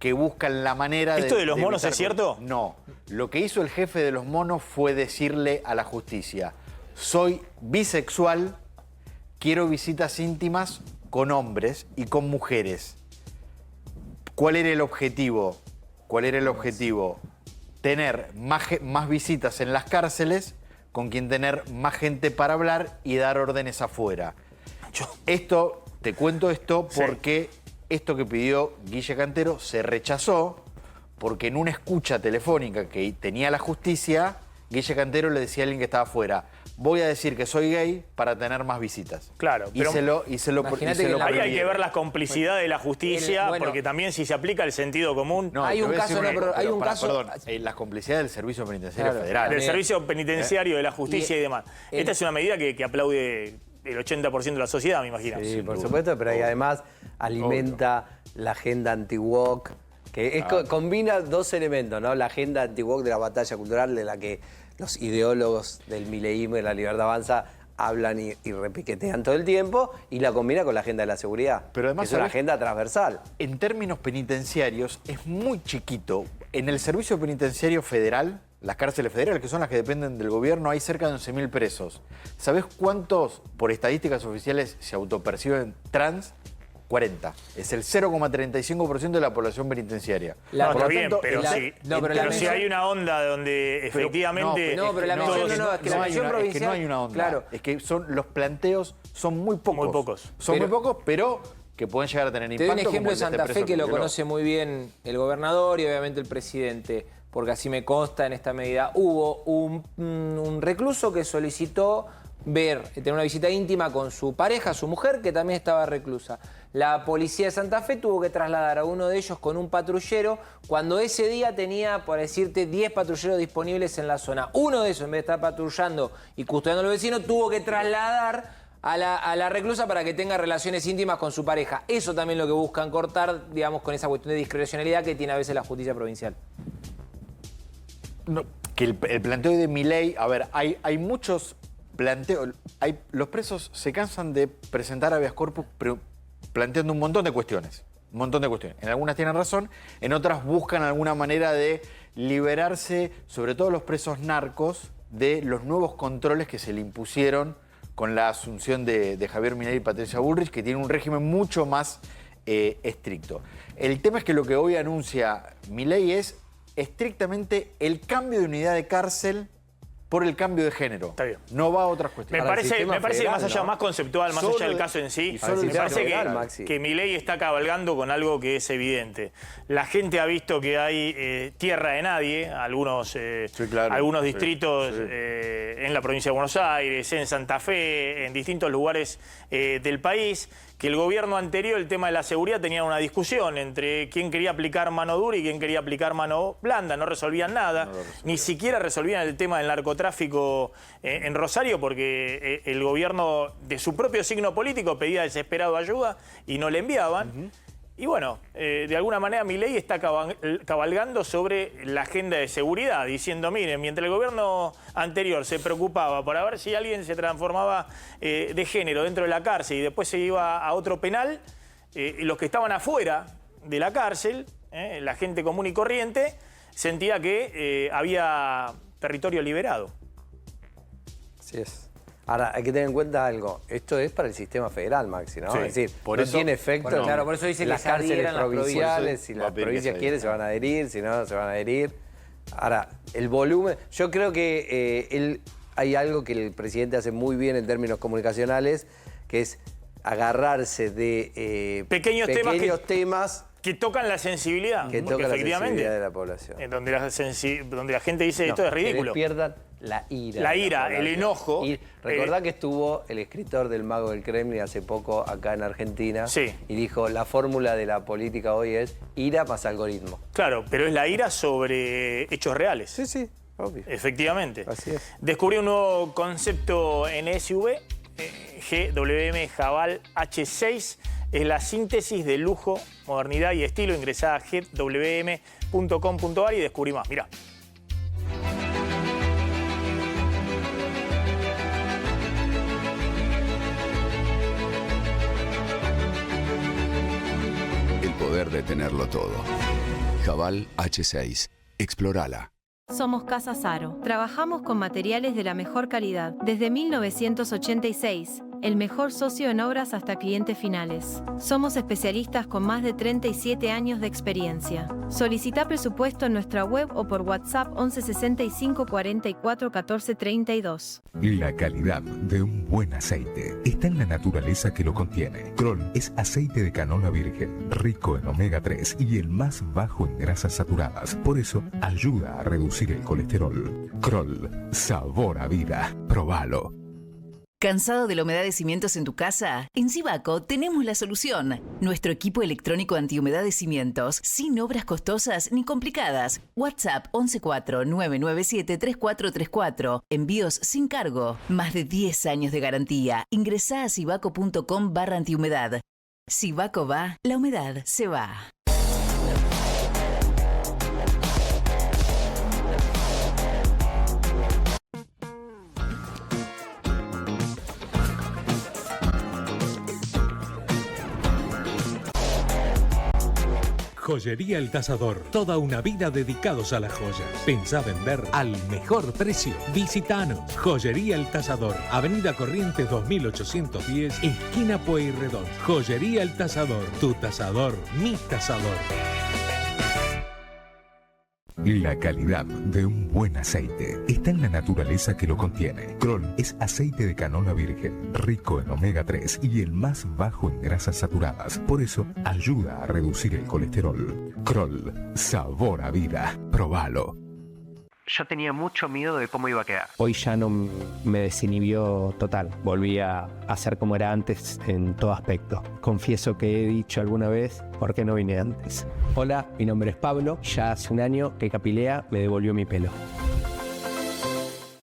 Speaker 12: que buscan la manera
Speaker 5: ¿Esto de los monos es cierto?
Speaker 12: No. Lo que hizo el jefe de los monos fue decirle a la justicia: soy bisexual, quiero visitas íntimas con hombres y con mujeres. ¿Cuál era el objetivo? Tener más visitas en las cárceles, con quien tener más gente para hablar y dar órdenes afuera. Te cuento esto porque esto que pidió Guille Cantero se rechazó porque en una escucha telefónica que tenía la justicia, Guille Cantero le decía a alguien que estaba afuera: voy a decir que soy gay para tener más visitas.
Speaker 5: Claro,
Speaker 12: pero
Speaker 5: ahí hay que ver la complicidad de la justicia, porque también si se aplica el sentido común...
Speaker 12: No, hay un caso... Perdón, la complicidad del Servicio Penitenciario Federal.
Speaker 5: Del Servicio Penitenciario, de la Justicia y demás. Esta es una medida que aplaude el 80% de la sociedad, me imagino.
Speaker 7: Sí, por supuesto, pero ahí además alimenta la agenda anti-woke, que combina dos elementos, ¿no? La agenda anti-woke de la batalla cultural de la que los ideólogos del mileísmo y de la libertad avanza hablan y repiquetean todo el tiempo, y la combina con la agenda de la seguridad, pero además, que es una agenda transversal.
Speaker 12: En términos penitenciarios es muy chiquito. En el Servicio Penitenciario Federal, las cárceles federales, que son las que dependen del gobierno, hay cerca de 11.000 presos. ¿Sabés cuántos, por estadísticas oficiales, se autoperciben trans? 40. Es el 0,35% de la población penitenciaria.
Speaker 5: Está bien, pero si hay una onda donde efectivamente...
Speaker 12: Es que no hay una onda.
Speaker 6: Claro.
Speaker 12: Es que los planteos son muy pocos. Son muy pocos, pero que pueden llegar a tener impacto.
Speaker 6: Te doy un ejemplo de Santa Fe que lo conoce muy bien el gobernador y obviamente el presidente, porque así me consta en esta medida. Hubo un recluso que solicitó tener una visita íntima con su pareja, su mujer, que también estaba reclusa. La policía de Santa Fe tuvo que trasladar a uno de ellos con un patrullero cuando ese día tenía, por decirte, 10 patrulleros disponibles en la zona. Uno de esos, en vez de estar patrullando y custodiando a los vecinos, tuvo que trasladar a la reclusa para que tenga relaciones íntimas con su pareja. Eso también es lo que buscan cortar, digamos, con esa cuestión de discrecionalidad que tiene a veces la justicia provincial.
Speaker 12: No, que el planteo de Milei, a ver, hay muchos planteos. Los presos se cansan de presentar habeas corpus planteando un montón de cuestiones. En algunas tienen razón, en otras buscan alguna manera de liberarse, sobre todo los presos narcos, de los nuevos controles que se le impusieron con la asunción de Javier Milei y Patricia Bullrich, que tienen un régimen mucho más estricto. El tema es que lo que hoy anuncia Milei es estrictamente el cambio de unidad de cárcel por el cambio de género. Está bien. No va a otras cuestiones.
Speaker 5: Me parece más allá, más conceptual, más allá del caso en sí. Me parece que Milei está cabalgando con algo que es evidente. La gente ha visto que hay tierra de nadie, algunos distritos en la provincia de Buenos Aires, en Santa Fe, en distintos lugares del país, que el gobierno anterior, el tema de la seguridad, tenía una discusión entre quién quería aplicar mano dura y quién quería aplicar mano blanda. No resolvían nada, ni siquiera resolvían el tema del narcotráfico en Rosario, porque el gobierno de su propio signo político pedía desesperado ayuda y no le enviaban. Y bueno, de alguna manera Milei está cabalgando sobre la agenda de seguridad, diciendo, miren, mientras el gobierno anterior se preocupaba por ver si alguien se transformaba de género dentro de la cárcel y después se iba a otro penal, los que estaban afuera de la cárcel, la gente común y corriente, sentía que había territorio liberado.
Speaker 7: Así es. Ahora, hay que tener en cuenta algo. Esto es para el sistema federal, Maxi, ¿no?
Speaker 12: Sí,
Speaker 7: es decir,
Speaker 12: por
Speaker 7: no
Speaker 12: eso-
Speaker 7: tiene efecto.
Speaker 6: Bueno, claro, por eso dice que
Speaker 7: las
Speaker 6: se
Speaker 7: cárceles
Speaker 6: adhieran las
Speaker 7: provinciales, si
Speaker 12: provincias.
Speaker 7: las provincias quieren se van a adherir, si no, se van a adherir. Ahora, el volumen... Yo creo que hay algo que el presidente hace muy bien en términos comunicacionales, que es agarrarse de
Speaker 5: Pequeños
Speaker 7: temas
Speaker 5: que tocan la sensibilidad.
Speaker 7: que
Speaker 5: porque
Speaker 7: tocan la
Speaker 5: efectivamente,
Speaker 7: sensibilidad de la población.
Speaker 5: donde la gente dice esto es ridículo.
Speaker 7: Que despiertan la ira.
Speaker 5: La
Speaker 7: de
Speaker 5: ira,
Speaker 7: población.
Speaker 5: el enojo.
Speaker 7: Y recordá que estuvo el escritor del Mago del Kremlin hace poco acá en Argentina.
Speaker 5: Sí.
Speaker 7: Y dijo, la fórmula de la política hoy es ira más algoritmo.
Speaker 5: Claro, pero es la ira sobre hechos reales.
Speaker 7: Sí, sí, obvio.
Speaker 5: Efectivamente.
Speaker 7: Así es.
Speaker 5: Descubrí un nuevo concepto en SUV, GWM Jabal H6. Es la síntesis de lujo, modernidad y estilo. Ingresá a gwm.com.ar y descubrí más. Mirá.
Speaker 13: El poder de tenerlo todo. Jabal H6. Explórala.
Speaker 14: Somos Casa Saro. Trabajamos con materiales de la mejor calidad. Desde 1986, el mejor socio en obras hasta clientes finales. Somos especialistas con más de 37 años de experiencia. Solicita presupuesto en nuestra web o por WhatsApp 11 65 44 14 32.
Speaker 15: La calidad de un buen aceite está en la naturaleza que lo contiene. Kroll es aceite de canola virgen, rico en omega 3 y el más bajo en grasas saturadas. Por eso, ayuda a reducir el colesterol. Kroll, sabor a vida. Probalo.
Speaker 16: ¿Cansado de la humedad de cimientos en tu casa? En Sivaco tenemos la solución. Nuestro equipo electrónico antihumedad de cimientos, sin obras costosas ni complicadas. WhatsApp 114-997-3434. Envíos sin cargo. Más de 10 años de garantía. Ingresá a sivaco.com/antihumedad. Sivaco va, la humedad se va.
Speaker 17: Joyería El Tasador. Toda una vida dedicados a las joyas. Pensá vender al mejor precio. Visitanos. Joyería El Tasador. Avenida Corrientes 2810, esquina Pueyrredón. Joyería El Tasador. Tu tasador, mi tasador.
Speaker 15: La calidad de un buen aceite está en la naturaleza que lo contiene. Kroll es aceite de canola virgen, rico en omega 3 y el más bajo en grasas saturadas. Por eso, ayuda a reducir el colesterol. Kroll, sabor a vida. Probalo.
Speaker 18: Yo tenía mucho miedo de cómo iba a quedar. Hoy ya no me desinhibió total. Volví a ser como era antes en todo aspecto. Confieso que he dicho alguna vez, ¿por qué no vine antes? Hola, mi nombre es Pablo. Ya hace un año que Capilea me devolvió mi pelo.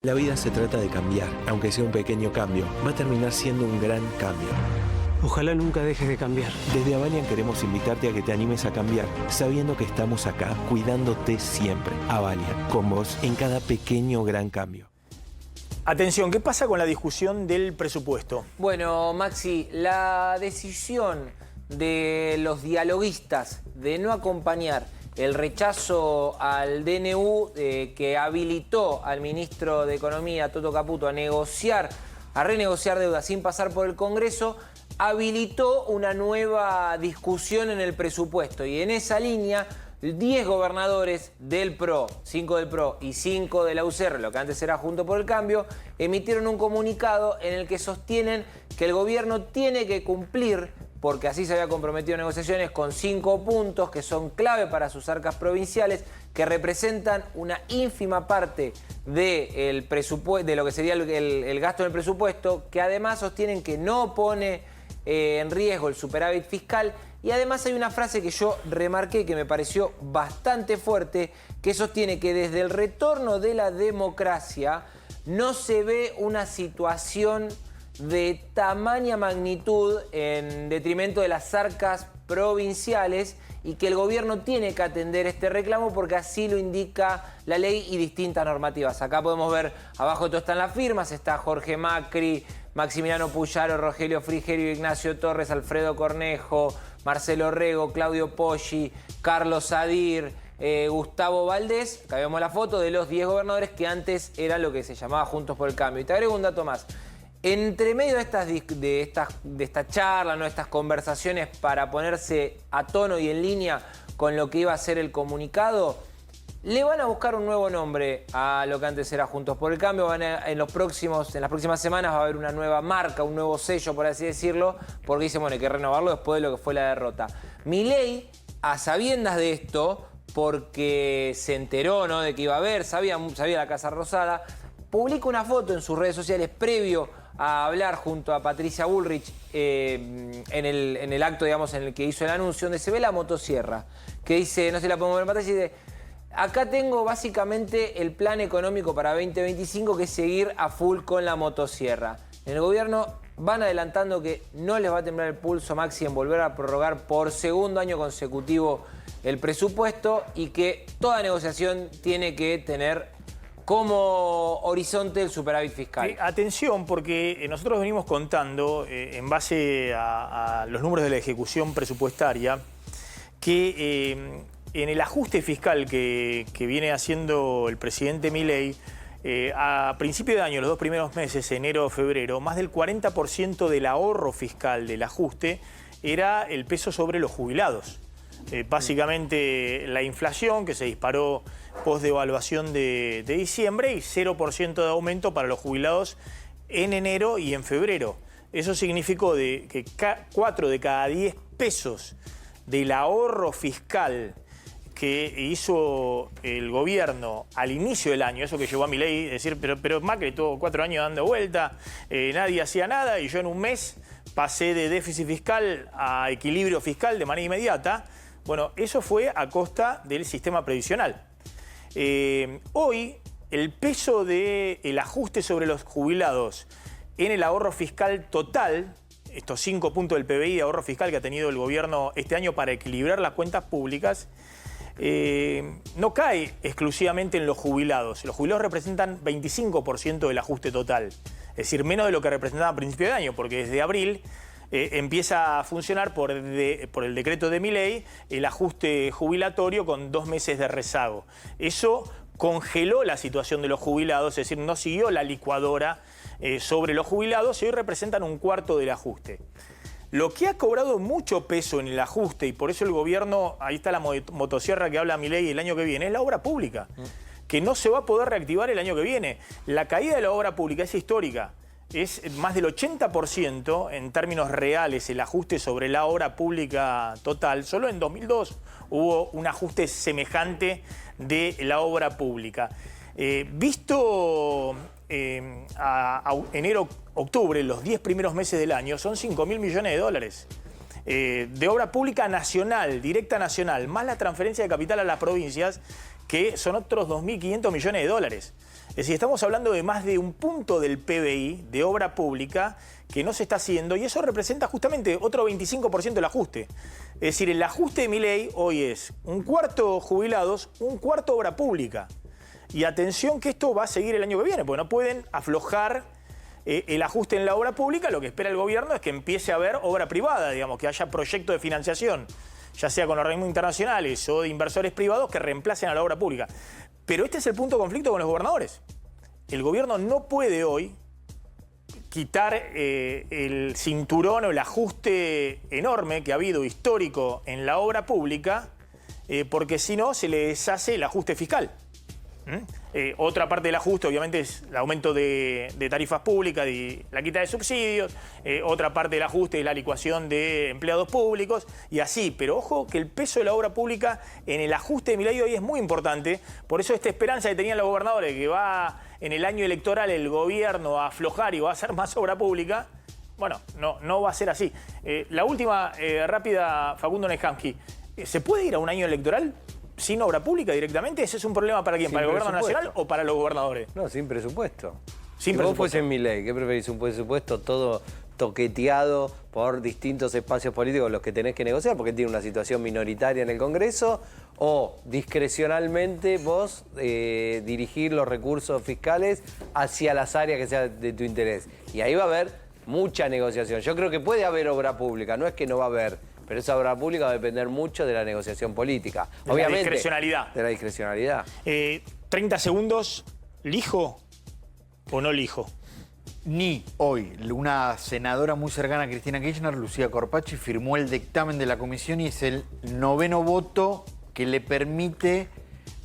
Speaker 19: La vida se trata de cambiar. Aunque sea un pequeño cambio, va a terminar siendo un gran cambio. Ojalá nunca dejes de cambiar. Desde Avalian queremos invitarte a que te animes a cambiar, sabiendo que estamos acá cuidándote siempre. Avalian, con vos en cada pequeño o gran cambio.
Speaker 5: Atención, ¿qué pasa con la discusión del presupuesto?
Speaker 6: Bueno, Maxi, la decisión de los dialoguistas de no acompañar el rechazo al DNU que habilitó al ministro de Economía, Toto Caputo, a renegociar deudas sin pasar por el Congreso, habilitó una nueva discusión en el presupuesto. Y en esa línea, 10 gobernadores del PRO, 5 del PRO y 5 de la UCR, lo que antes era Juntos por el Cambio, emitieron un comunicado en el que sostienen que el gobierno tiene que cumplir, porque así se había comprometido en negociaciones, con 5 puntos que son clave para sus arcas provinciales, que representan una ínfima parte de lo que sería el gasto del presupuesto, que además sostienen que no pone en riesgo el superávit fiscal. Y además hay una frase que yo remarqué que me pareció bastante fuerte, que sostiene que desde el retorno de la democracia no se ve una situación de tamaña magnitud en detrimento de las arcas provinciales y que el gobierno tiene que atender este reclamo porque así lo indica la ley y distintas normativas. Acá podemos ver, abajo de todo están las firmas, está Jorge Macri, Maximiliano Puyaro, Rogelio Frigerio, Ignacio Torres, Alfredo Cornejo, Marcelo Rego, Claudio Poggi, Carlos Sadir, Gustavo Valdés. Acá vemos la foto de los 10 gobernadores que antes era lo que se llamaba Juntos por el Cambio. Y te agrego un dato más. Entre medio de esta charla, ¿no? Estas conversaciones para ponerse a tono y en línea con lo que iba a ser el comunicado, le van a buscar un nuevo nombre a lo que antes era Juntos por el Cambio. En las próximas semanas va a haber una nueva marca, un nuevo sello, por así decirlo, porque dicen, bueno, hay que renovarlo después de lo que fue la derrota. Milei, a sabiendas de esto, porque se enteró, ¿no?, de que iba a haber, sabía la Casa Rosada, publica una foto en sus redes sociales previo a hablar junto a Patricia Bullrich en el acto, digamos, en el que hizo el anuncio, donde se ve la motosierra, que dice, no se la pongo en pantalla, dice: acá tengo básicamente el plan económico para 2025, que es seguir a full con la motosierra. En el gobierno van adelantando que no les va a temblar el pulso, Maxi, en volver a prorrogar por segundo año consecutivo el presupuesto, y que toda negociación tiene que tener como horizonte el superávit fiscal.
Speaker 5: Sí, atención, porque nosotros venimos contando, en base a los números de la ejecución presupuestaria, que en el ajuste fiscal que viene haciendo el presidente Milei, a principio de año, los 2 primeros meses, enero, febrero, más del 40% del ahorro fiscal del ajuste era el peso sobre los jubilados. Básicamente la inflación, que se disparó post-devaluación de diciembre, y 0% de aumento para los jubilados en enero y en febrero. Eso significó que 4 de cada 10 pesos del ahorro fiscal que hizo el gobierno al inicio del año, eso que llevó a Milei, decir, pero Macri tuvo 4 años dando vuelta, nadie hacía nada, y yo en un mes pasé de déficit fiscal a equilibrio fiscal de manera inmediata. Bueno, eso fue a costa del sistema previsional. Hoy, el peso del ajuste sobre los jubilados en el ahorro fiscal total, estos 5 puntos del PBI de ahorro fiscal que ha tenido el gobierno este año para equilibrar las cuentas públicas, no cae exclusivamente en los jubilados. Los jubilados representan 25% del ajuste total, es decir, menos de lo que representaba a principio de año, porque desde abril empieza a funcionar por el decreto de Milei el ajuste jubilatorio con 2 meses de rezago. Eso congeló la situación de los jubilados, es decir, no siguió la licuadora sobre los jubilados, y hoy representan 1/4 del ajuste. Lo que ha cobrado mucho peso en el ajuste, y por eso el gobierno, ahí está la motosierra que habla Milei el año que viene, es la obra pública, que no se va a poder reactivar el año que viene. La caída de la obra pública es histórica. Es más del 80% en términos reales el ajuste sobre la obra pública total. Solo en 2002 hubo un ajuste semejante de la obra pública. Visto a enero-octubre, los 10 primeros meses del año, son 5.000 millones de dólares de obra pública nacional, directa nacional, más la transferencia de capital a las provincias, que son otros 2.500 millones de dólares. Es decir, estamos hablando de más de 1 punto del PBI de obra pública que no se está haciendo, y eso representa justamente otro 25% del ajuste. Es decir, el ajuste de Milei hoy es 1/4 jubilados, 1/4 obra pública. Y atención, que esto va a seguir el año que viene, porque no pueden aflojar el ajuste en la obra pública. Lo que espera el gobierno es que empiece a haber obra privada, digamos, que haya proyectos de financiación, ya sea con organismos internacionales o de inversores privados, que reemplacen a la obra pública. Pero este es el punto de conflicto con los gobernadores. El gobierno no puede hoy quitar el cinturón o el ajuste enorme que ha habido histórico en la obra pública, porque si no se le deshace el ajuste fiscal. Otra parte del ajuste, obviamente, es el aumento de tarifas públicas y la quita de subsidios. Otra parte del ajuste es la licuación de empleados públicos y así. Pero ojo que el peso de la obra pública en el ajuste de Milei hoy es muy importante. Por eso esta esperanza que tenían los gobernadores de que va en el año electoral el gobierno a aflojar y va a hacer más obra pública, bueno, no va a ser así. La última, rápida, Facundo Nejamsky. ¿Se puede ir a un año electoral sin obra pública directamente? ¿Ese es un problema para quién? ¿Para el gobierno nacional o para los gobernadores?
Speaker 7: No, sin presupuesto.
Speaker 5: Si
Speaker 7: vos fuesen Milei, ¿qué preferís? ¿Un presupuesto todo toqueteado por distintos espacios políticos los que tenés que negociar porque tiene una situación minoritaria en el Congreso? ¿O discrecionalmente vos dirigir los recursos fiscales hacia las áreas que sean de tu interés? Y ahí va a haber mucha negociación. Yo creo que puede haber obra pública, no es que no va a haber, pero esa obra pública va a depender mucho de la negociación política. Obviamente,
Speaker 5: la discrecionalidad.
Speaker 7: De la discrecionalidad.
Speaker 5: 30 segundos, ¿lijo o no lijo?
Speaker 12: Ni hoy, una senadora muy cercana a Cristina Kirchner, Lucía Corpacci, firmó el dictamen de la comisión y es el 9º voto que le permite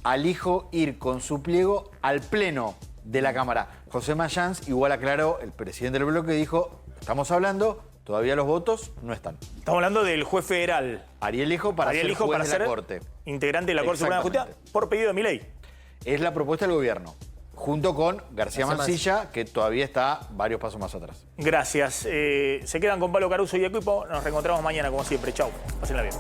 Speaker 12: al hijo ir con su pliego al pleno de la Cámara. José Mayans igual aclaró, el presidente del bloque dijo, estamos hablando, todavía los votos no están.
Speaker 5: Estamos hablando del juez federal.
Speaker 12: Ariel Hijo para ser juez de la Corte.
Speaker 5: Integrante de la Corte Suprema de Justicia por pedido de Milei.
Speaker 12: Es la propuesta del gobierno, junto con García Mancilla, que todavía está varios pasos más atrás.
Speaker 5: Gracias. Se quedan con Pablo Caruso y equipo. Nos reencontramos mañana, como siempre. Chau. Pásenla bien.